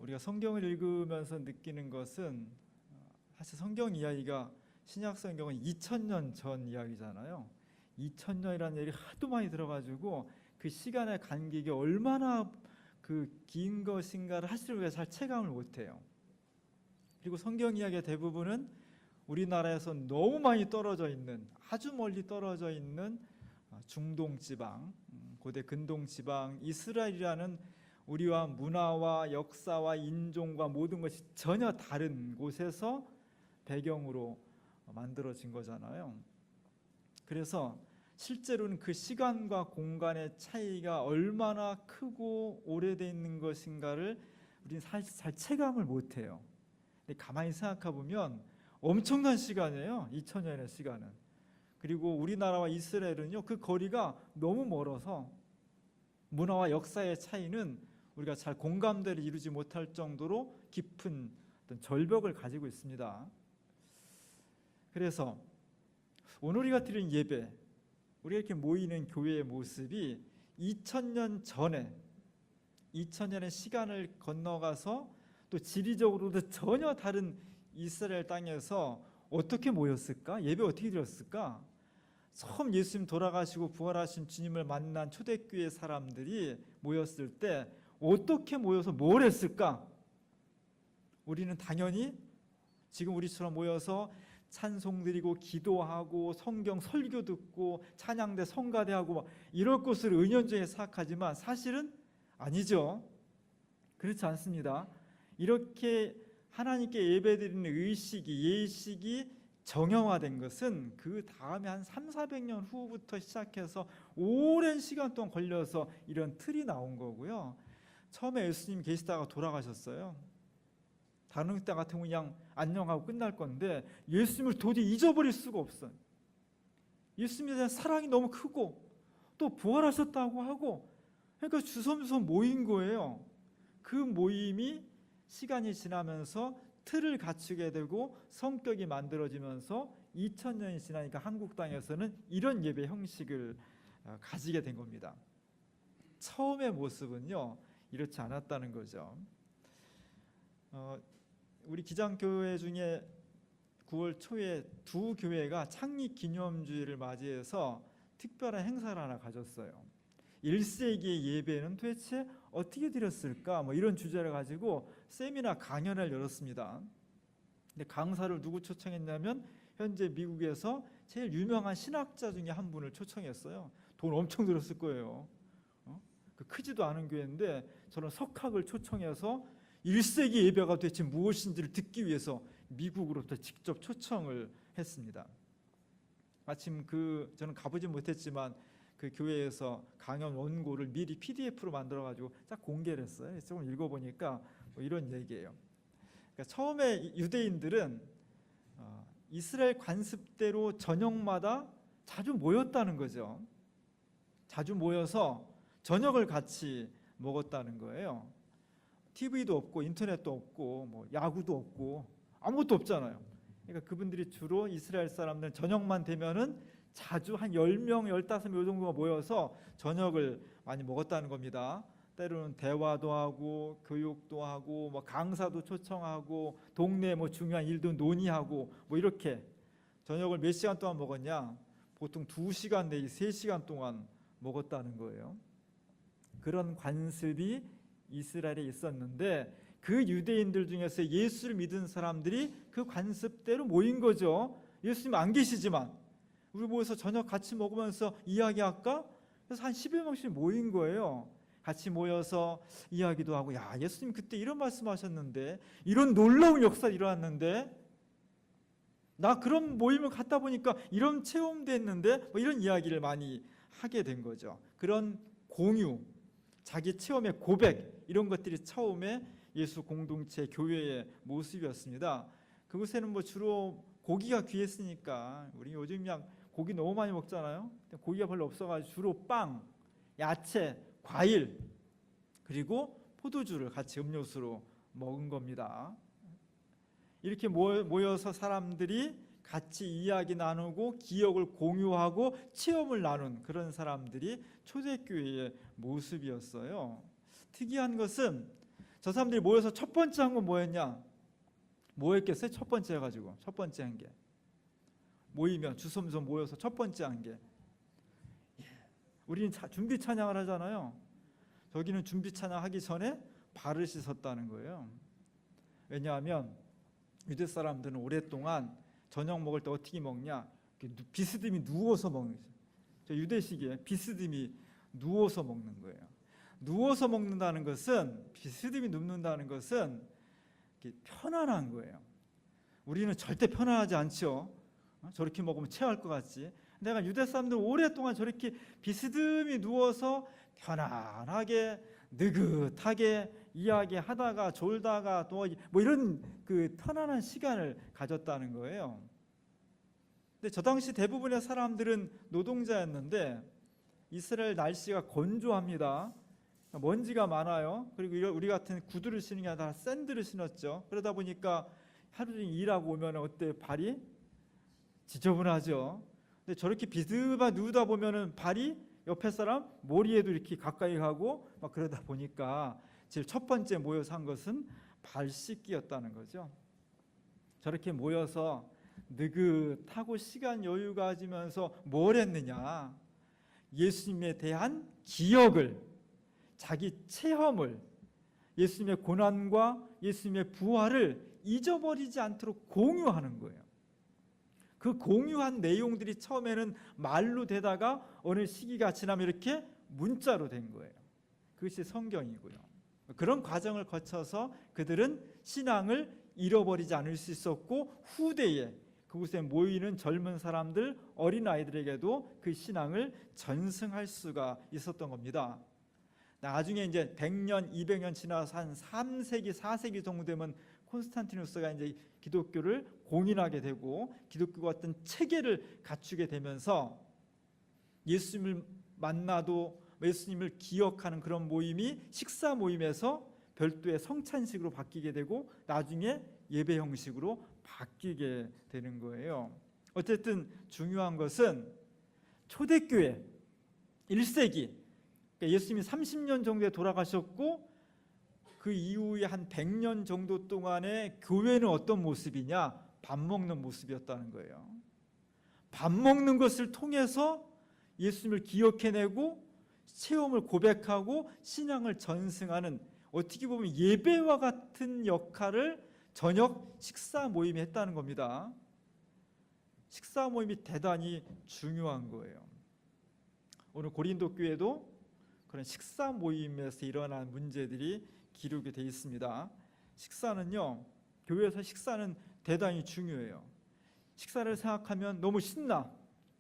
우리가 성경을 읽으면서 느끼는 것은 사실 성경 이야기가 신약 성경은 2000년 전 이야기잖아요. 2000년이라는 얘기 하도 많이 들어가지고 그 시간의 간격이 얼마나 그 긴 것인가를 사실 우리가 잘 체감을 못해요. 그리고 성경 이야기의 대부분은 우리나라에서 너무 많이 떨어져 있는, 아주 멀리 떨어져 있는 중동 지방, 고대 근동 지방, 이스라엘이라는 우리와 문화와 역사와 인종과 모든 것이 전혀 다른 곳에서 배경으로 만들어진 거잖아요. 그래서 실제로는 그 시간과 공간의 차이가 얼마나 크고 오래돼 있는 것인가를 우리는 사실 잘 체감을 못해요. 근데 가만히 생각해 보면 엄청난 시간이에요. 2000년의 시간은. 그리고 우리나라와 이스라엘은요, 그 거리가 너무 멀어서 문화와 역사의 차이는 우리가 잘 공감대를 이루지 못할 정도로 깊은 어떤 절벽을 가지고 있습니다. 그래서 오늘 우리가 드린 예배, 우리가 이렇게 모이는 교회의 모습이 2000년 전에 2000년의 시간을 건너가서 또 지리적으로도 전혀 다른 이스라엘 땅에서 어떻게 모였을까? 예배 어떻게 드렸을까? 처음 예수님 돌아가시고 부활하신 주님을 만난 초대교회 사람들이 모였을 때 어떻게 모여서 뭘 했을까? 우리는 당연히 지금 우리처럼 모여서 찬송 드리고 기도하고 성경 설교 듣고 찬양대 성가대하고 막 이럴 것을 은연중에 생각하지만 사실은 아니죠. 그렇지 않습니다. 이렇게 하나님께 예배드리는 의식이, 예식이 정형화된 것은 그 다음에 한 300~400년 후부터 시작해서 오랜 시간 동안 걸려서 이런 틀이 나온 거고요. 처음에 예수님 계시다가 돌아가셨어요. 다른 때 같으면 그냥 안녕하고 끝날 건데 예수님을 도저히 잊어버릴 수가 없어요. 예수님에 대한 사랑이 너무 크고 또 부활하셨다고 하고, 그러니까 주섬주섬 모인 거예요. 그 모임이 시간이 지나면서 틀을 갖추게 되고 성격이 만들어지면서 2000년이 지나니까 한국 땅에서는 이런 예배 형식을 가지게 된 겁니다. 처음의 모습은요, 이렇지 않았다는 거죠. 우리 기장교회 중에 9월 초에 두 교회가 창립 기념주일을 맞이해서 특별한 행사를 하나 가졌어요. 1세기의 예배는 도대체 어떻게 드렸을까? 이런 주제를 가지고 세미나 강연을 열었습니다. 근데 강사를 누구 초청했냐면 현재 미국에서 제일 유명한 신학자 중에 한 분을 초청했어요. 돈 엄청 들었을 거예요. 크지도 않은 교회인데 저런 석학을 초청해서 1세기 예배가 도대체 무엇인지를 듣기 위해서 미국으로부터 직접 초청을 했습니다. 마침 저는 가보지 못했지만 그 교회에서 강연 원고를 미리 PDF로 만들어가지고 딱 공개를 했어요. 조금 읽어보니까 이런 얘기예요. 그러니까 처음에 유대인들은 이스라엘 관습대로 저녁마다 자주 모였다는 거죠. 자주 모여서 저녁을 같이 먹었다는 거예요. TV도 없고 인터넷도 없고 야구도 없고 아무것도 없잖아요. 그러니까 그분들이 주로 이스라엘 사람들은 저녁만 되면은 자주 한 10명, 15명 정도가 모여서 저녁을 많이 먹었다는 겁니다. 때로는 대화도 하고 교육도 하고 강사도 초청하고 동네 중요한 일도 논의하고 이렇게 저녁을 몇 시간 동안 먹었냐? 보통 2시간 내지 3시간 동안 먹었다는 거예요. 그런 관습이 이스라엘에 있었는데 그 유대인들 중에서 예수를 믿은 사람들이 그 관습대로 모인 거죠. 예수님 안 계시지만 우리 모여서 저녁 같이 먹으면서 이야기할까? 그래서 한 10여 명씩 모인 거예요. 같이 모여서 이야기도 하고, 야, 예수님 그때 이런 말씀하셨는데, 이런 놀라운 역사가 일어났는데, 나 그런 모임을 갔다 보니까 이런 체험도 했는데, 이런 이야기를 많이 하게 된 거죠. 그런 공유, 자기 체험의 고백, 이런 것들이 처음에 예수 공동체 교회의 모습이었습니다. 그곳에는 주로 고기가 귀했으니까, 우리 요즘 그냥 고기 너무 많이 먹잖아요. 고기가 별로 없어가지고 주로 빵, 야채, 과일, 그리고 포도주를 같이 음료수로 먹은 겁니다. 이렇게 모여서 사람들이 같이 이야기 나누고 기억을 공유하고 체험을 나눈 그런 사람들이 초대교회의 모습이었어요. 특이한 것은 저 사람들이 모여서 첫 번째 한 건 뭐였냐? 뭐 했겠어요? 첫 번째 해가지고 첫 번째 한 게 모이면 주섬주섬 모여서 첫 번째 한 게, 우리는 준비 찬양을 하잖아요. 저기는 준비 찬양하기 전에 발을 씻었다는 거예요. 왜냐하면 유대 사람들은 오랫동안 저녁 먹을 때 어떻게 먹냐? 비스듬히 누워서 먹는 거죠. 저 유대식이에요. 비스듬히 누워서 먹는 거예요. 누워서 먹는다는 것은, 비스듬히 눕는다는 것은 편안한 거예요. 우리는 절대 편안하지 않죠. 저렇게 먹으면 체할 것 같지. 내가 유대 사람들 오랫동안 저렇게 비스듬히 누워서 편안하게 느긋하게 이야기하다가 졸다가 또 뭐 이런 그 편안한 시간을 가졌다는 거예요. 근데 저 당시 대부분의 사람들은 노동자였는데 이스라엘 날씨가 건조합니다. 먼지가 많아요. 그리고 우리 같은 구두를 신는 게 아니라 샌들을 신었죠. 그러다 보니까 하루 종일 일하고 오면 어때? 발이 지저분하죠. 근데 저렇게 비스듬하게 누우다 보면은 발이 옆에 사람 머리에도 이렇게 가까이 가고 막 그러다 보니까 제일 첫 번째 모여서 한 것은 발 씻기였다는 거죠. 저렇게 모여서 느긋하고 시간 여유 가지면서 뭘 했느냐? 예수님에 대한 기억을, 자기 체험을, 예수님의 고난과 예수님의 부활을 잊어버리지 않도록 공유하는 거예요. 그 공유한 내용들이 처음에는 말로 되다가 어느 시기가 지나면 이렇게 문자로 된 거예요. 그것이 성경이고요. 그런 과정을 거쳐서 그들은 신앙을 잃어버리지 않을 수 있었고, 후대에 그곳에 모이는 젊은 사람들, 어린아이들에게도 그 신앙을 전승할 수가 있었던 겁니다. 나중에 이제 100년, 200년 지나서 한 3세기, 4세기 정도 되면 콘스탄티누스가 이제 기독교를 공인하게 되고 기독교가 어떤 체계를 갖추게 되면서 예수님을 만나도 예수님을 기억하는 그런 모임이 식사 모임에서 별도의 성찬식으로 바뀌게 되고 나중에 예배 형식으로 바뀌게 되는 거예요. 어쨌든 중요한 것은 초대교회 1세기, 그러니까 예수님이 30년 정도에 돌아가셨고 그 이후에 한 100년 정도 동안의 교회는 어떤 모습이냐? 밥 먹는 모습이었다는 거예요. 밥 먹는 것을 통해서 예수님을 기억해내고 체험을 고백하고 신앙을 전승하는, 어떻게 보면 예배와 같은 역할을 저녁 식사 모임이 했다는 겁니다. 식사 모임이 대단히 중요한 거예요. 오늘 고린도 교회도 그런 식사 모임에서 일어난 문제들이 기록이 되어 있습니다. 식사는요, 교회에서 식사는 대단히 중요해요. 식사를 생각하면 너무 신나.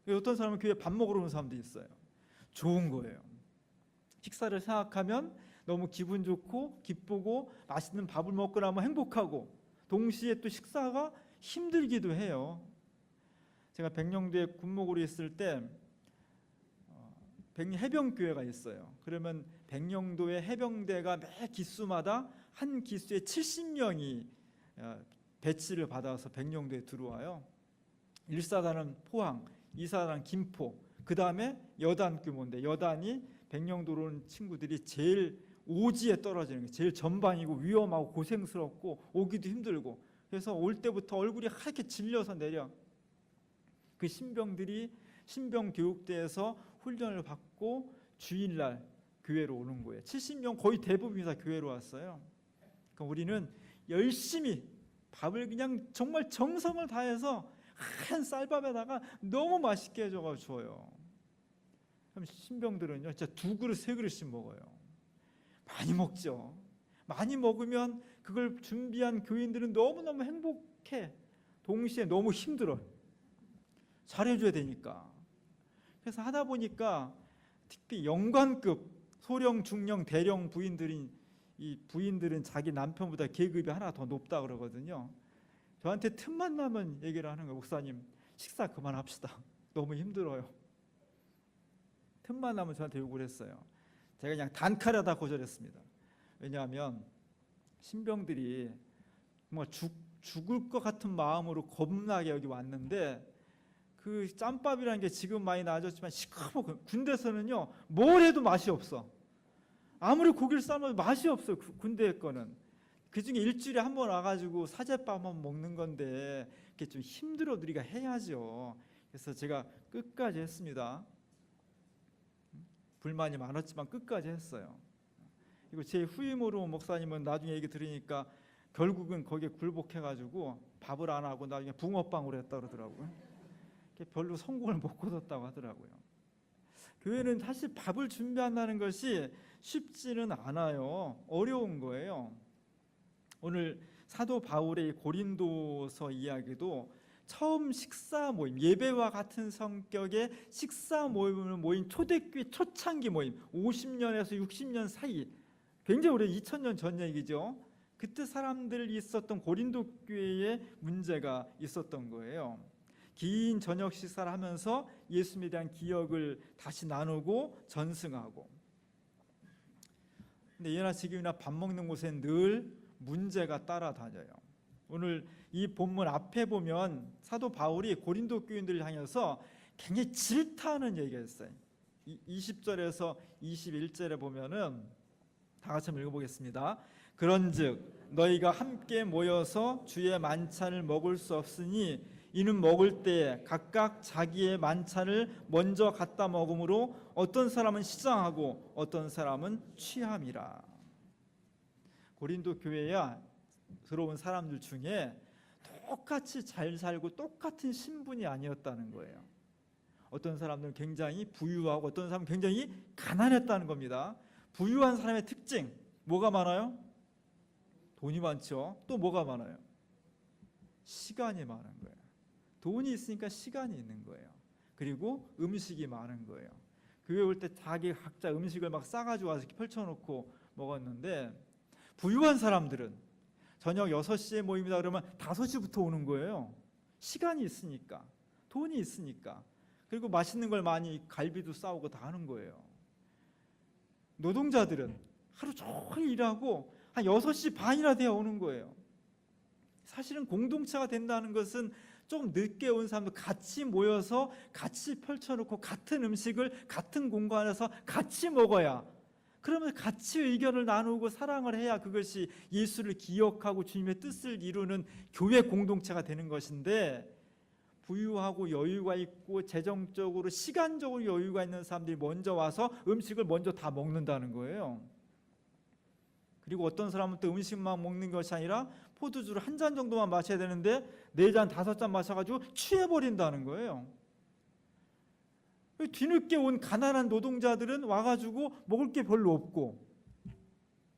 어떤 사람은 교회에 밥 먹으러 오는 사람도 있어요. 좋은 거예요. 식사를 생각하면 너무 기분 좋고 기쁘고 맛있는 밥을 먹고 나면 행복하고, 동시에 또 식사가 힘들기도 해요. 제가 백령도에 군목으로 있을 때 해병교회가 있어요. 그러면 백령도의 해병대가 매 기수마다 한 기수에 70명이 배치를 받아서 백령도에 들어와요. 1사단은 포항, 2사단은 김포, 그 다음에 여단 규모인데 여단이 백령도로 온 친구들이 제일 오지에 떨어지는 거예요. 제일 전방이고 위험하고 고생스럽고 오기도 힘들고, 그래서 올 때부터 얼굴이 하얗게 질려서 내려. 그 신병들이 신병교육대에서 훈련을 받고 주일날 교회로 오는 거예요. 70명 거의 대부분이 다 교회로 왔어요. 그러니까 우리는 열심히 밥을 그냥 정말 정성을 다해서 한 쌀밥에다가 너무 맛있게 해줘가 줘요. 그럼 신병들은요, 진짜 2그릇 3그릇씩 먹어요. 많이 먹죠. 많이 먹으면 그걸 준비한 교인들은 너무너무 행복해. 동시에 너무 힘들어. 잘해줘야 되니까. 그래서 하다 보니까 특히 영관급 소령, 중령, 대령 부인들인 이 부인들은 자기 남편보다 계급이 하나 더 높다 그러거든요. 저한테 틈만 나면 얘기를 하는 거예요. 목사님, 식사 그만합시다. 너무 힘들어요. 틈만 나면 저한테 욕을 했어요. 제가 그냥 단칼에다 거절했습니다. 왜냐하면 신병들이 정말 죽을 것 같은 마음으로 겁나게 여기 왔는데, 그 짬밥이라는 게 지금 많이 나아졌지만 시커멓고, 군대에서는요 뭘 해도 맛이 없어. 아무리 고기를 삶아도 맛이 없어요. 군대 거는. 그중에 일주일에 한 번 와가지고 사제밥만 먹는 건데 이렇게 좀 힘들어도 우리가 해야죠. 그래서 제가 끝까지 했습니다. 불만이 많았지만 끝까지 했어요. 그리고 제 후임으로 목사님은 나중에 얘기 들으니까 결국은 거기에 굴복해가지고 밥을 안 하고 나중에 붕어빵으로 했다 그러더라고요. 별로 성공을 못 거뒀다고 하더라고요. 교회는 사실 밥을 준비한다는 것이 쉽지는 않아요. 어려운 거예요. 오늘 사도 바울의 고린도서 이야기도 처음 식사 모임, 예배와 같은 성격의 식사 모임을 모인 초대교회 초창기 모임, 50년에서 60년 사이, 굉장히 오래 2000년 전 얘기죠. 그때 사람들이 있었던 고린도 교회에 문제가 있었던 거예요. 긴 저녁 식사를 하면서 예수님에 대한 기억을 다시 나누고 전승하고, 근데 예나 지금이나 밥 먹는 곳엔 늘 문제가 따라다녀요. 오늘 이 본문 앞에 보면 사도 바울이 고린도 교인들을 향해서 굉장히 질타하는 얘기가 있어요. 20절에서 21절에 보면은 다 같이 한번 읽어보겠습니다. 그런즉 너희가 함께 모여서 주의 만찬을 먹을 수 없으니 이는 먹을 때 각각 자기의 만찬을 먼저 갖다 먹으므로 어떤 사람은 시장하고 어떤 사람은 취함이라. 고린도 교회에 들어온 사람들 중에 똑같이 잘 살고 똑같은 신분이 아니었다는 거예요. 어떤 사람들은 굉장히 부유하고 어떤 사람은 굉장히 가난했다는 겁니다. 부유한 사람의 특징 뭐가 많아요? 돈이 많죠. 또 뭐가 많아요? 시간이 많은 거예요. 돈이 있으니까 시간이 있는 거예요. 그리고 음식이 많은 거예요. 교회 올 때 자기 각자 음식을 막 싸가지고 와서 이렇게 펼쳐놓고 먹었는데, 부유한 사람들은 저녁 6시에 모입니다 그러면 5시부터 오는 거예요. 시간이 있으니까, 돈이 있으니까. 그리고 맛있는 걸 많이 갈비도 싸우고 다 하는 거예요. 노동자들은 하루 종일 일하고 한 6시 반이나 돼야 오는 거예요. 사실은 공동체가 된다는 것은 조금 늦게 온 사람도 같이 모여서 같이 펼쳐놓고 같은 음식을 같은 공간에서 같이 먹어야, 그러면 같이 의견을 나누고 사랑을 해야 그것이 예수를 기억하고 주님의 뜻을 이루는 교회 공동체가 되는 것인데, 부유하고 여유가 있고 재정적으로 시간적으로 여유가 있는 사람들이 먼저 와서 음식을 먼저 다 먹는다는 거예요. 그리고 어떤 사람은 또 음식만 먹는 것이 아니라 포도주를 한 잔 정도만 마셔야 되는데 4잔 5잔 마셔가지고 취해버린다는 거예요. 뒤늦게 온 가난한 노동자들은 와가지고 먹을 게 별로 없고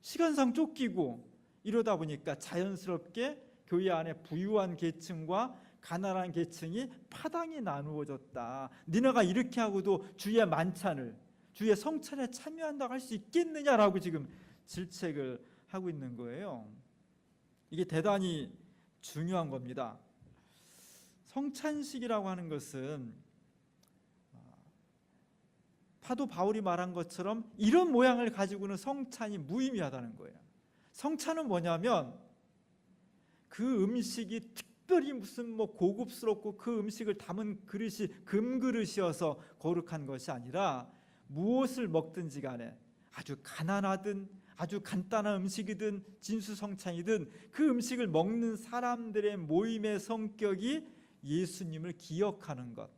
시간상 쫓기고, 이러다 보니까 자연스럽게 교회 안에 부유한 계층과 가난한 계층이 파당이 나누어졌다. 니네가 이렇게 하고도 주의 만찬을, 주의 성찬에 참여한다고 할 수 있겠느냐라고 지금 질책을 하고 있는 거예요. 이게 대단히 중요한 겁니다. 성찬식이라고 하는 것은 사도 바울이 말한 것처럼 이런 모양을 가지고는 성찬이 무의미하다는 거예요. 성찬은 뭐냐면 그 음식이 특별히 무슨 뭐 고급스럽고 그 음식을 담은 그릇이 금그릇이어서 거룩한 것이 아니라, 무엇을 먹든지 간에 아주 가난하든 아주 간단한 음식이든 진수성찬이든 그 음식을 먹는 사람들의 모임의 성격이 예수님을 기억하는 것,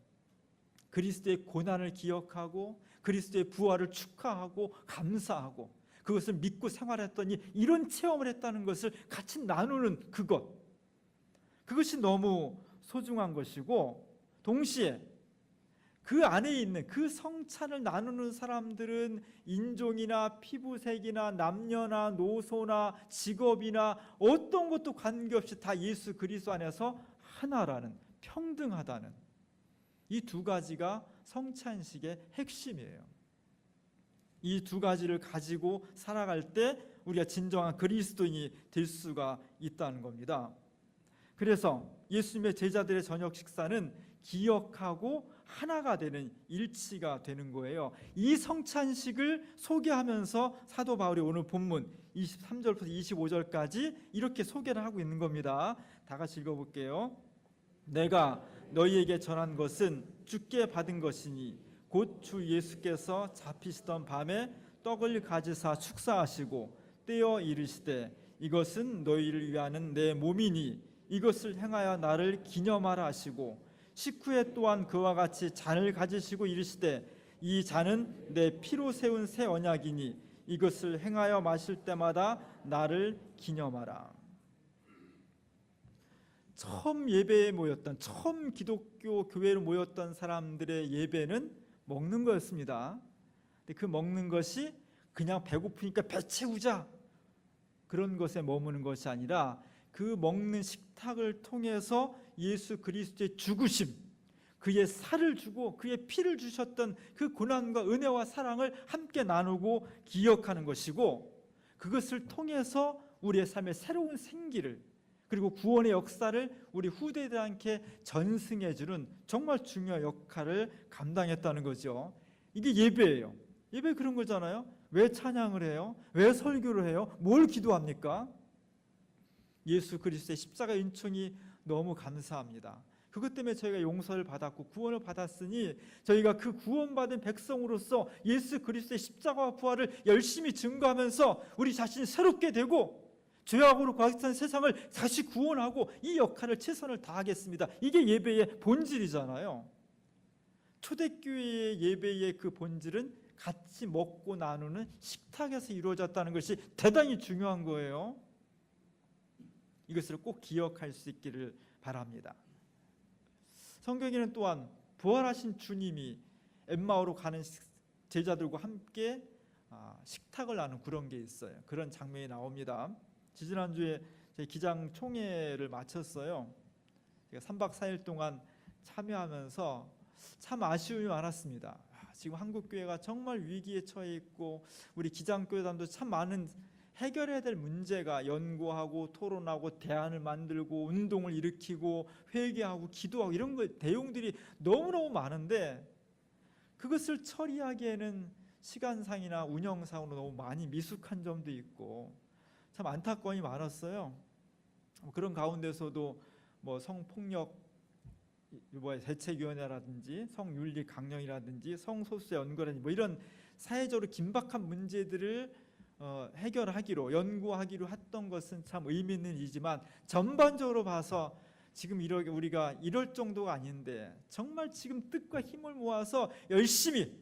그리스도의 고난을 기억하고 그리스도의 부활을 축하하고 감사하고 그것을 믿고 생활했더니 이런 체험을 했다는 것을 같이 나누는 그것이 너무 소중한 것이고, 동시에 그 안에 있는 그 성찬을 나누는 사람들은 인종이나 피부색이나 남녀나 노소나 직업이나 어떤 것도 관계없이 다 예수 그리스도 안에서 하나라는, 평등하다는, 이 두 가지가 성찬식의 핵심이에요. 이 두 가지를 가지고 살아갈 때 우리가 진정한 그리스도인이 될 수가 있다는 겁니다. 그래서 예수님의 제자들의 저녁 식사는 기억하고 하나가 되는, 일치가 되는 거예요. 이 성찬식을 소개하면서 사도 바울이 오늘 본문 23절부터 25절까지 이렇게 소개를 하고 있는 겁니다. 다 같이 읽어볼게요. 내가 너희에게 전한 것은 주께 받은 것이니 곧 주 예수께서 잡히시던 밤에 떡을 가지사 축사하시고 떼어 이르시되 이것은 너희를 위하는 내 몸이니 이것을 행하여 나를 기념하라 하시고 식후에 또한 그와 같이 잔을 가지시고 이르시되 이 잔은 내 피로 세운 새 언약이니 이것을 행하여 마실 때마다 나를 기념하라. 처음 예배에 모였던, 처음 기독교 교회로 모였던 사람들의 예배는 먹는 거였습니다. 근데 그 먹는 것이 그냥 배고프니까 배 채우자 그런 것에 머무는 것이 아니라 그 먹는 식탁을 통해서 예수 그리스도의 죽으심, 그의 살을 주고 그의 피를 주셨던 그 고난과 은혜와 사랑을 함께 나누고 기억하는 것이고, 그것을 통해서 우리의 삶의 새로운 생기를, 그리고 구원의 역사를 우리 후대들한테 전승해 주는 정말 중요한 역할을 감당했다는 거죠. 이게 예배예요. 예배 그런 거잖아요. 왜 찬양을 해요? 왜 설교를 해요? 뭘 기도합니까? 예수 그리스도의 십자가 은총이 너무 감사합니다. 그것 때문에 저희가 용서를 받았고 구원을 받았으니 저희가 그 구원받은 백성으로서 예수 그리스도의 십자가와 부활을 열심히 증거하면서 우리 자신이 새롭게 되고 죄악으로 과학한 세상을 다시 구원하고 이 역할을 최선을 다하겠습니다. 이게 예배의 본질이잖아요. 초대교회의 예배의 그 본질은 같이 먹고 나누는 식탁에서 이루어졌다는 것이 대단히 중요한 거예요. 이것을 꼭 기억할 수 있기를 바랍니다. 성경에는 또한 부활하신 주님이 엠마오로 가는 제자들과 함께 식탁을 나누는 그런 게 있어요. 그런 장면이 나옵니다. 지지난주에 저희 기장 총회를 마쳤어요. 제가 3박 4일 동안 참여하면서 참 아쉬움이 많았습니다. 지금 한국교회가 정말 위기에 처해 있고 우리 기장교회단도 참 많은 해결해야 될 문제가, 연구하고 토론하고 대안을 만들고 운동을 일으키고 회개하고 기도하고 이런 내용들이 너무너무 많은데 그것을 처리하기에는 시간상이나 운영상으로 너무 많이 미숙한 점도 있고 참 안타까움이 많았어요. 그런 가운데서도 성폭력 대책위원회라든지 성윤리 강령이라든지 성소수자 연구라든지 이런 사회적으로 긴박한 문제들을 해결하기로 연구하기로 했던 것은 참 의미 있는 일이지만 전반적으로 봐서 지금 우리가 이럴 정도가 아닌데 정말 지금 뜻과 힘을 모아서 열심히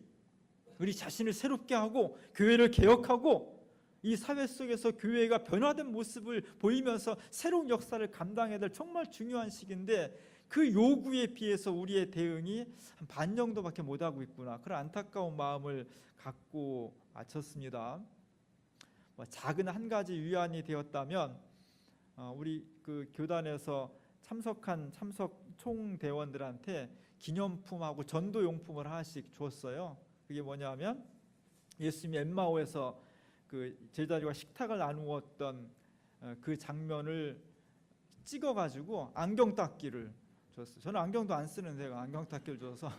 우리 자신을 새롭게 하고 교회를 개혁하고 이 사회 속에서 교회가 변화된 모습을 보이면서 새로운 역사를 감당해야 될 정말 중요한 시기인데 그 요구에 비해서 우리의 대응이 한 반 정도밖에 못하고 있구나, 그런 안타까운 마음을 갖고 마쳤습니다. 작은 한 가지 위안이 되었다면 우리 그 교단에서 참석한 총대원들한테 기념품하고 전도용품을 하나씩 주었어요. 그게 뭐냐면 예수님이 엠마오에서 그 제자들과 식탁을 나누었던 그 장면을 찍어가지고 안경 닦기를 줬어요. 저는 안경도 안 쓰는데 안경 닦기를 줘서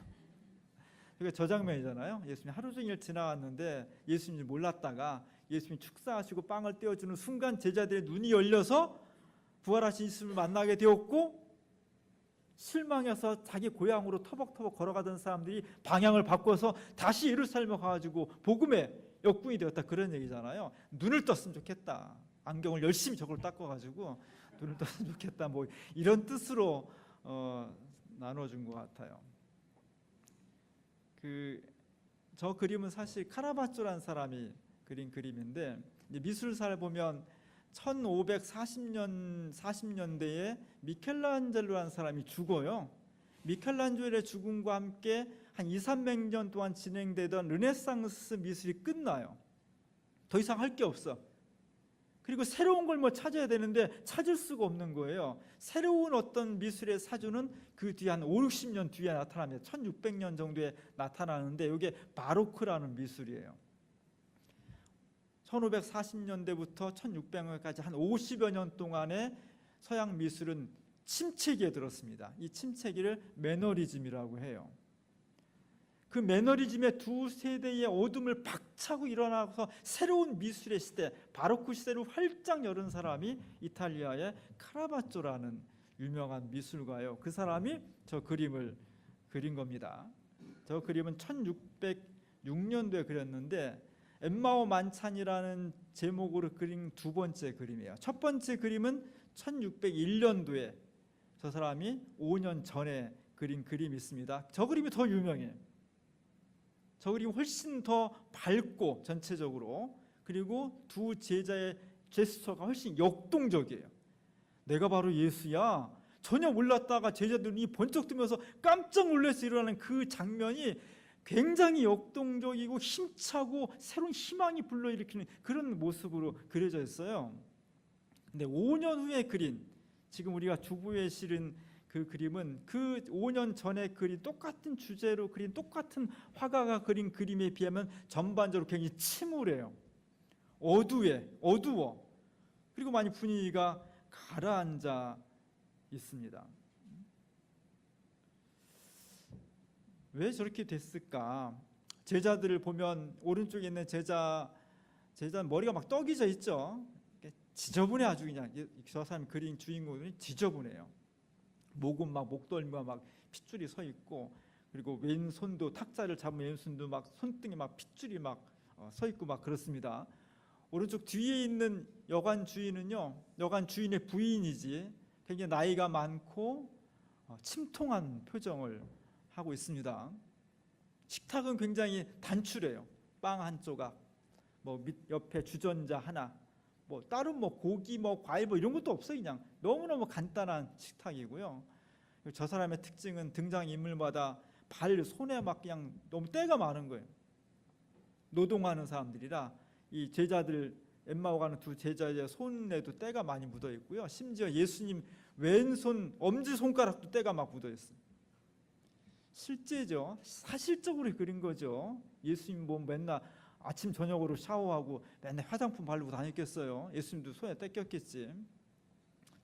이게 저 장면이잖아요. 예수님 하루 종일 지나왔는데 예수님을 몰랐다가 예수님이 축사하시고 빵을 떼어주는 순간 제자들의 눈이 열려서 부활하신 예수님을 만나게 되었고, 실망해서 자기 고향으로 터벅터벅 걸어가던 사람들이 방향을 바꿔서 다시 예루살렘에 가가지고 복음의 역군이 되었다, 그런 얘기잖아요. 눈을 떴으면 좋겠다, 안경을 열심히 저걸 닦아가지고 눈을 떴으면 좋겠다, 이런 뜻으로 나눠준 것 같아요. 저 그림은 사실 카라바조라는 사람이 그린 그림인데, 미술사를 보면 1540년대에 미켈란젤로라는 사람이 죽어요. 미켈란젤로의 죽음과 함께 한 200~300년 동안 진행되던 르네상스 미술이 끝나요. 더 이상 할 게 없어. 그리고 새로운 걸 찾아야 되는데 찾을 수가 없는 거예요. 새로운 어떤 미술의 사주는 그 뒤에 한 50~60년 뒤에 나타납니다. 1600년 정도에 나타나는데 이게 바로크라는 미술이에요. 1540년대부터 1600년까지 한 50여 년 동안의 서양 미술은 침체기에 들었습니다. 이 침체기를 매너리즘이라고 해요. 그 매너리즘의 두 세대의 어둠을 박차고 일어나서 새로운 미술의 시대, 바로크 시대를 활짝 열은 사람이 이탈리아의 카라바조라는 유명한 미술가예요. 그 사람이 저 그림을 그린 겁니다. 저 그림은 1606년도에 그렸는데 엠마오 만찬이라는 제목으로 그린 두 번째 그림이에요. 첫 번째 그림은 1601년도에 저 사람이 5년 전에 그린 그림이 있습니다. 저 그림이 더 유명해요. 저 그림이 훨씬 더 밝고 전체적으로, 그리고 두 제자의 제스처가 훨씬 역동적이에요. 내가 바로 예수야, 전혀 몰랐다가 제자들이 번쩍 뜨면서 깜짝 놀라서 일어나는 그 장면이 굉장히 역동적이고 힘차고 새로운 희망이 불러일으키는 그런 모습으로 그려져 있어요. 근데 5년 후에 그린, 지금 우리가 주부에 실은 그 그림은 그 5년 전에 그린 똑같은 주제로 그린 똑같은 화가가 그린 그림에 비하면 전반적으로 굉장히 침울해요. 어두워. 그리고 많이 분위기가 가라앉아 있습니다. 왜 저렇게 됐을까? 제자들을 보면 오른쪽에 있는 제자 머리가 막 떡이져 있죠. 지저분해, 아주 그냥. 저 사람이 그린 주인공이 지저분해요. 목은 막 목덜미가 막 핏줄이 서 있고, 그리고 왼손도 탁자를 잡으면 왼손도 막 손등에 막 핏줄이 막 서 있고 막 그렇습니다. 오른쪽 뒤에 있는 여관 주인은요, 여관 주인의 부인이지 굉장히 나이가 많고 침통한 표정을 하고 있습니다. 식탁은 굉장히 단출해요. 빵 한 조각, 뭐 옆에 주전자 하나, 뭐 다른 뭐 고기 뭐 과일 뭐 이런 것도 없어요. 그냥 너무너무 간단한 식탁이고요. 저 사람의 특징은 등장 인물마다 발 손에 막 그냥 너무 때가 많은 거예요. 노동하는 사람들이라 이 제자들, 엠마오 가는 두 제자의 손에도 때가 많이 묻어 있고요. 심지어 예수님 왼손 엄지 손가락도 때가 막 묻어 있어요. 실제죠. 사실적으로 그린 거죠. 예수님 뭐 맨날 아침 저녁으로 샤워하고 맨날 화장품 바르고 다녔겠어요. 예수님도 손에 때 꼈겠지.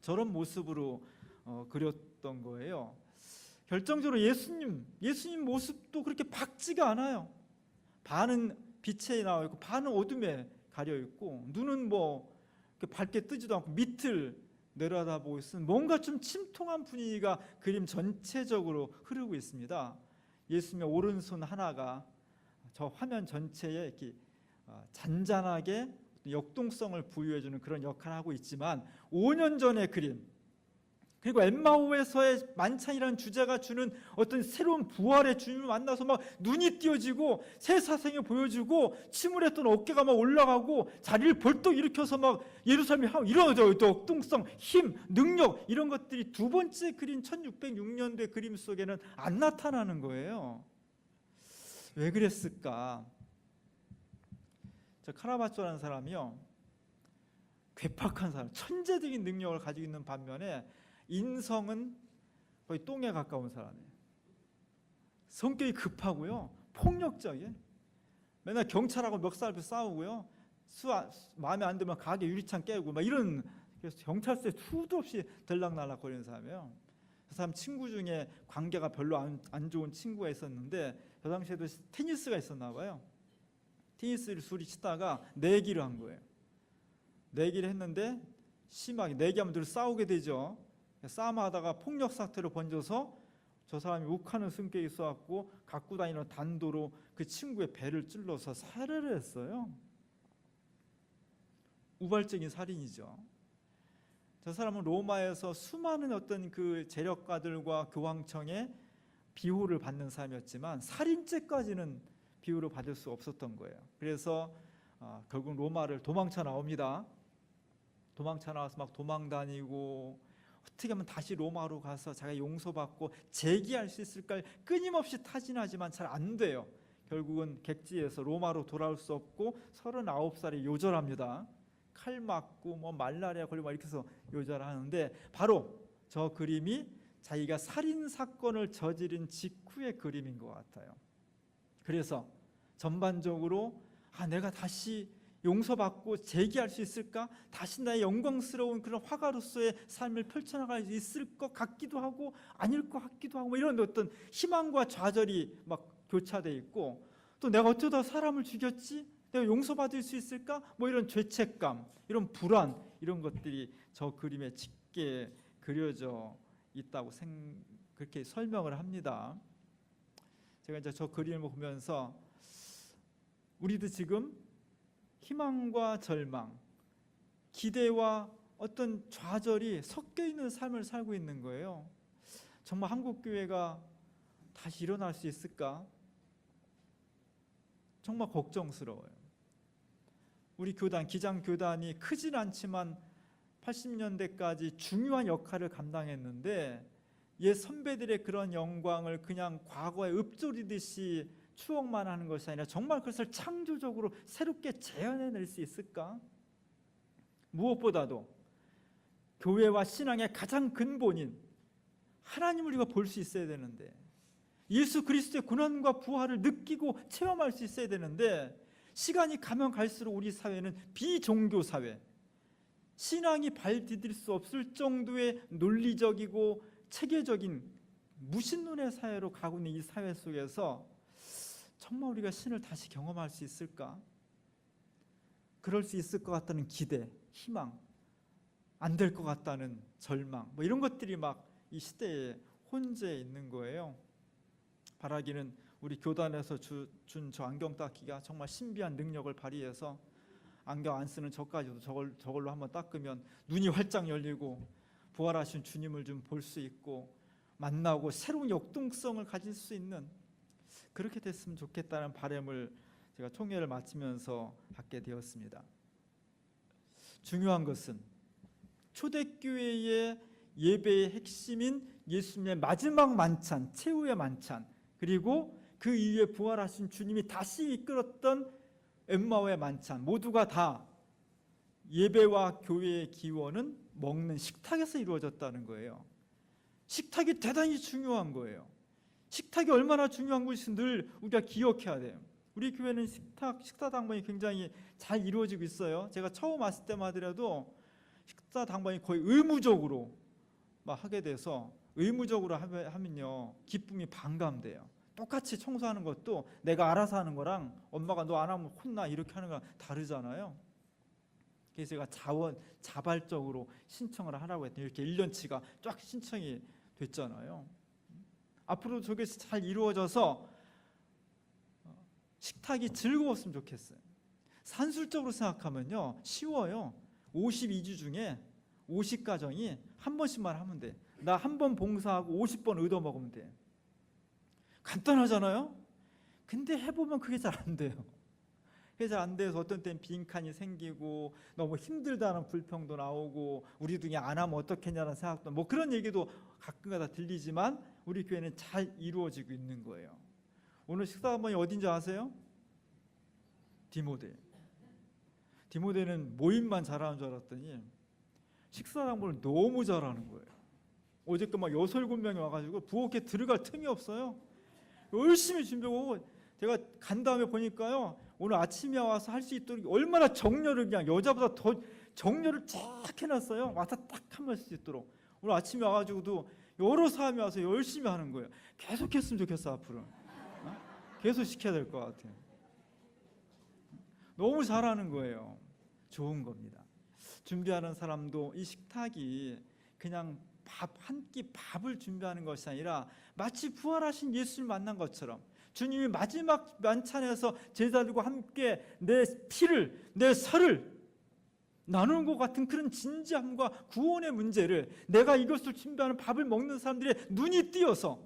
저런 모습으로 그렸던 거예요. 결정적으로 예수님 모습도 그렇게 밝지가 않아요. 반은 빛에 나와 있고 반은 어둠에 가려 있고, 눈은 뭐 밝게 뜨지도 않고 밑을 내려다보고 있으면 뭔가 좀 침통한 분위기가 그림 전체적으로 흐르고 있습니다. 예수님의 오른손 하나가 저 화면 전체에 이렇게 잔잔하게 역동성을 부여해주는 그런 역할을 하고 있지만, 5년 전의 그림, 그리고 엠마오에서의 만찬이라는 주제가 주는 어떤 새로운 부활의 주님을 만나서 막 눈이 띄어지고 새 사생이 보여주고 침울했던 어깨가 막 올라가고 자리를 벌떡 일으켜서 막 예루살렘이 이런 역동성, 힘, 능력, 이런 것들이 두 번째 그린 1606년도의 그림 속에는 안 나타나는 거예요. 왜 그랬을까? 저 카라바초라는 사람이요, 괴팍한 사람, 천재적인 능력을 가지고 있는 반면에 인성은 거의 똥에 가까운 사람이에요. 성격이 급하고요, 폭력적이에요. 맨날 경찰하고 멱살 앞에 싸우고요, 마음에 안 들면 가게 유리창 깨고 막 이런, 그래서 경찰서에 수도 없이 들락날락 거리는 사람이에요. 그 사람 친구 중에 관계가 별로 안 좋은 친구가 있었는데, 저 당시에도 테니스가 있었나 봐요. 테니스를 둘이 치다가 내기를 한 거예요. 내기를 했는데 심하게 내기하면 늘 싸우게 되죠. 싸움하다가 폭력 사태로 번져서 저 사람이 욱하는 성격이 있어갖고 갖고 다니는 단도로 그 친구의 배를 찔러서 살해를 했어요. 우발적인 살인이죠. 저 사람은 로마에서 수많은 어떤 그 재력가들과 교황청에 비호를 받는 사람이었지만 살인죄까지는 비호를 받을 수 없었던 거예요. 그래서 결국 로마를 도망쳐 나옵니다. 도망쳐 나와서 막 도망 다니고, 어떻게 하면 다시 로마로 가서 자기가 용서받고 재기할 수 있을까 끊임없이 타진하지만 잘 안 돼요. 결국은 객지에서 로마로 돌아올 수 없고 39살에 요절합니다. 칼 맞고 뭐 말라리아 걸리고 이렇게 해서 요절하는데, 바로 저 그림이 자기가 살인 사건을 저지른 직후의 그림인 것 같아요. 그래서 전반적으로 내가 다시 용서받고 재기할 수 있을까? 다시 나의 영광스러운 그런 화가로서의 삶을 펼쳐나갈 수 있을 것 같기도 하고 아닐 것 같기도 하고, 이런 어떤 희망과 좌절이 막 교차되어 있고, 또 내가 어쩌다 사람을 죽였지? 내가 용서받을 수 있을까? 뭐 이런 죄책감, 이런 불안, 이런 것들이 저 그림에 짙게 그려져 있다고 그렇게 설명을 합니다. 제가 이제 저 그림을 보면서 우리도 지금 희망과 절망, 기대와 어떤 좌절이 섞여 있는 삶을 살고 있는 거예요. 정말 한국교회가 다시 일어날 수 있을까? 정말 걱정스러워요. 우리 교단, 기장교단이 크진 않지만 80년대까지 중요한 역할을 감당했는데 옛 선배들의 그런 영광을 그냥 과거에 읊조리듯이 추억만 하는 것이 아니라 정말 그것을 창조적으로 새롭게 재현해낼 수 있을까? 무엇보다도 교회와 신앙의 가장 근본인 하나님을 우리가 볼 수 있어야 되는데, 예수 그리스도의 고난과 부활을 느끼고 체험할 수 있어야 되는데, 시간이 가면 갈수록 우리 사회는 비종교 사회, 신앙이 발 디딜 수 없을 정도의 논리적이고 체계적인 무신론의 사회로 가고 있는 이 사회 속에서 정말 우리가 신을 다시 경험할 수 있을까? 그럴 수 있을 것 같다는 기대, 희망, 안 될 것 같다는 절망, 뭐 이런 것들이 막 이 시대에 혼재해 있는 거예요. 바라기는 우리 교단에서 준 저 안경 닦기가 정말 신비한 능력을 발휘해서 안경 안 쓰는 저까지도 저걸로 한번 닦으면 눈이 활짝 열리고 부활하신 주님을 좀 볼 수 있고 만나고 새로운 역동성을 가질 수 있는, 그렇게 됐으면 좋겠다는 바람을 제가 총회를 마치면서 갖게 되었습니다. 중요한 것은 초대교회의 예배의 핵심인 예수님의 마지막 만찬, 최후의 만찬, 그리고 그 이후에 부활하신 주님이 다시 이끌었던 엠마오의 만찬, 모두가 다 예배와 교회의 기원은 먹는 식탁에서 이루어졌다는 거예요. 식탁이 대단히 중요한 거예요. 식탁이 얼마나 중요한 것인지 늘 우리가 기억해야 돼요. 우리 교회는 식사 당번이 굉장히 잘 이루어지고 있어요. 제가 처음 왔을 때만 하더라도 식사 당번이 거의 의무적으로 막 하게 돼서, 의무적으로 하면요 기쁨이 반감돼요. 똑같이 청소하는 것도 내가 알아서 하는 거랑 엄마가 너 안 하면 혼나 이렇게 하는 거랑 다르잖아요. 그래서 제가 자발적으로 신청을 하라고 했더니 이렇게 1년치가 쫙 신청이 됐잖아요. 앞으로 저게 잘 이루어져서 식탁이 즐거웠으면 좋겠어요. 산술적으로 생각하면요 쉬워요. 52주 중에 50가정이 한 번씩만 하면 돼. 나 한 번 봉사하고 50번 얻어먹으면 돼. 간단하잖아요. 근데 해보면 그게 잘 안 돼요. 그게 잘 안 돼서 어떤 때는 빈칸이 생기고 너무 힘들다는 불평도 나오고 우리 중에 안 하면 어떻겠냐는 생각도, 뭐 그런 얘기도 가끔가다 들리지만 우리 교회는 잘 이루어지고 있는 거예요. 오늘 식사당번이 어딘지 아세요? 디모데. 디모데는 모임만 잘하는 줄 알았더니 식사당번을 너무 잘하는 거예요. 어저께 막 6, 7명이 와가지고 부엌에 들어갈 틈이 없어요. 열심히 준비하고 제가 간 다음에 보니까요 오늘 아침에 와서 할 수 있도록 얼마나 정렬을, 그냥 여자보다 더 정렬을 쫙 해놨어요. 와서 딱 하면 할 수 있도록. 오늘 아침에 와가지고도 여러 사람이 와서 열심히 하는 거예요. 계속 했으면 좋겠어. 앞으로 계속 시켜야 될 것 같아요. 너무 잘하는 거예요. 좋은 겁니다. 준비하는 사람도 이 식탁이 그냥 한 끼 밥을 준비하는 것이 아니라 마치 부활하신 예수를 만난 것처럼 주님이 마지막 만찬에서 제자들과 함께 내 피를, 내 살을 나누는 것 같은 그런 진지함과 구원의 문제를, 내가 이것을 준비하는 밥을 먹는 사람들의 눈이 띄어서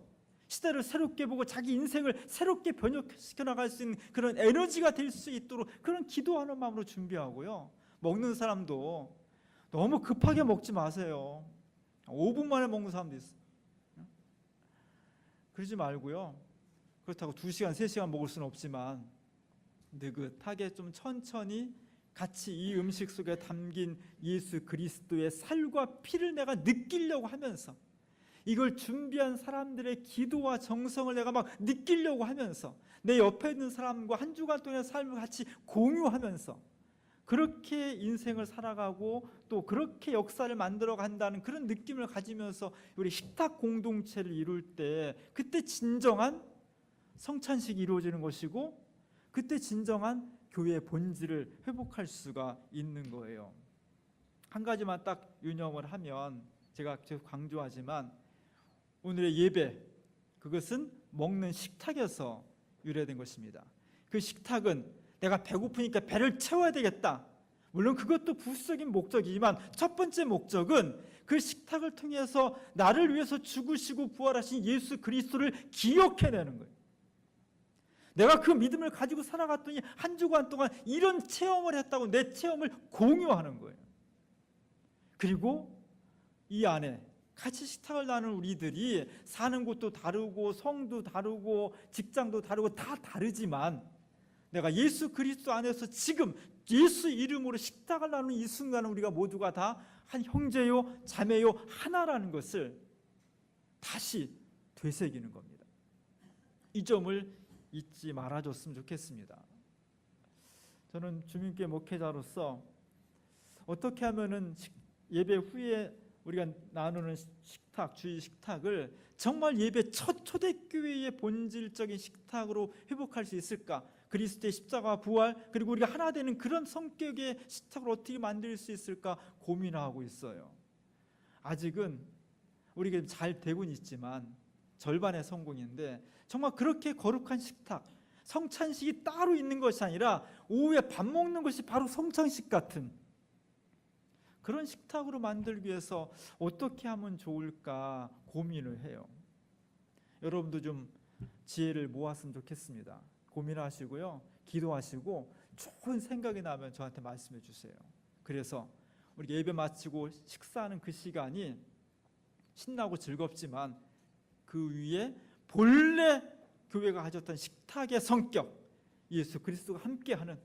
시대를 새롭게 보고 자기 인생을 새롭게 번역시켜 나갈 수 있는 그런 에너지가 될 수 있도록 그런 기도하는 마음으로 준비하고요. 먹는 사람도 너무 급하게 먹지 마세요. 5분 만에 먹는 사람도 있어요. 그러지 말고요. 그렇다고 2시간, 3시간 먹을 수는 없지만 느긋하게 좀 천천히 같이 이 음식 속에 담긴 예수 그리스도의 살과 피를 내가 느끼려고 하면서, 이걸 준비한 사람들의 기도와 정성을 내가 막 느끼려고 하면서, 내 옆에 있는 사람과 한 주간 동안의 삶을 같이 공유하면서 그렇게 인생을 살아가고 또 그렇게 역사를 만들어 간다는 그런 느낌을 가지면서 우리 식탁 공동체를 이룰 때, 그때 진정한 성찬식이 이루어지는 것이고 그때 진정한 교회의 본질을 회복할 수가 있는 거예요. 한 가지만 딱 유념을 하면, 제가 계속 강조하지만 오늘의 예배, 그것은 먹는 식탁에서 유래된 것입니다. 그 식탁은 내가 배고프니까 배를 채워야 되겠다. 물론 그것도 부수적인 목적이지만 첫 번째 목적은 그 식탁을 통해서 나를 위해서 죽으시고 부활하신 예수 그리스도를 기억해내는 거예요. 내가 그 믿음을 가지고 살아갔더니 한 주간 동안 이런 체험을 했다고 내 체험을 공유하는 거예요. 그리고 이 안에 같이 식탁을 나눈 우리들이 사는 곳도 다르고 성도 다르고 직장도 다르고 다 다르지만 내가 예수 그리스도 안에서 지금 예수 이름으로 식탁을 나누는 이 순간은 우리가 모두가 다 한 형제요 자매요 하나라는 것을 다시 되새기는 겁니다. 이 점을 잊지 말아줬으면 좋겠습니다. 저는 주민교회 목회자로서 어떻게 하면은 예배 후에 우리가 나누는 식탁, 주일 식탁을 정말 예배 첫 초대교회의 본질적인 식탁으로 회복할 수 있을까? 그리스도의 십자가 부활 그리고 우리가 하나 되는 그런 성격의 식탁을 어떻게 만들 수 있을까 고민하고 있어요. 아직은 우리가 잘 되고는 있지만 절반의 성공인데 정말 그렇게 거룩한 식탁, 성찬식이 따로 있는 것이 아니라 오후에 밥 먹는 것이 바로 성찬식 같은 그런 식탁으로 만들기 위해서 어떻게 하면 좋을까 고민을 해요. 여러분도 좀 지혜를 모았으면 좋겠습니다. 고민하시고요, 기도하시고 좋은 생각이 나면 저한테 말씀해 주세요. 그래서 우리 예배 마치고 식사하는 그 시간이 신나고 즐겁지만 그 위에 본래 교회가 가졌던 식탁의 성격, 예수 그리스도가 함께하는,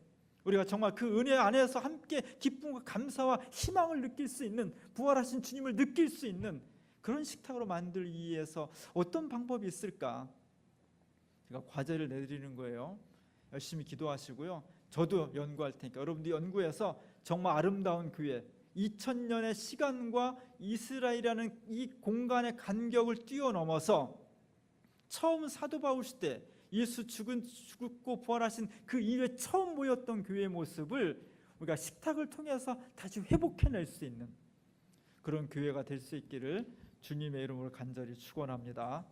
우리가 정말 그 은혜 안에서 함께 기쁨과 감사와 희망을 느낄 수 있는, 부활하신 주님을 느낄 수 있는 그런 식탁으로 만들기 위해서 어떤 방법이 있을까? 제가 과제를 내드리는 거예요. 열심히 기도하시고요, 저도 연구할 테니까 여러분도 연구해서 정말 아름다운 교회, 2000년의 시간과 이스라엘이라는 이 공간의 간격을 뛰어넘어서 처음 사도 바울 시대 예수 죽고 부활하신 그 이후에 처음 모였던 교회의 모습을 우리가 식탁을 통해서 다시 회복해낼 수 있는 그런 교회가 될 수 있기를 주님의 이름으로 간절히 축원합니다.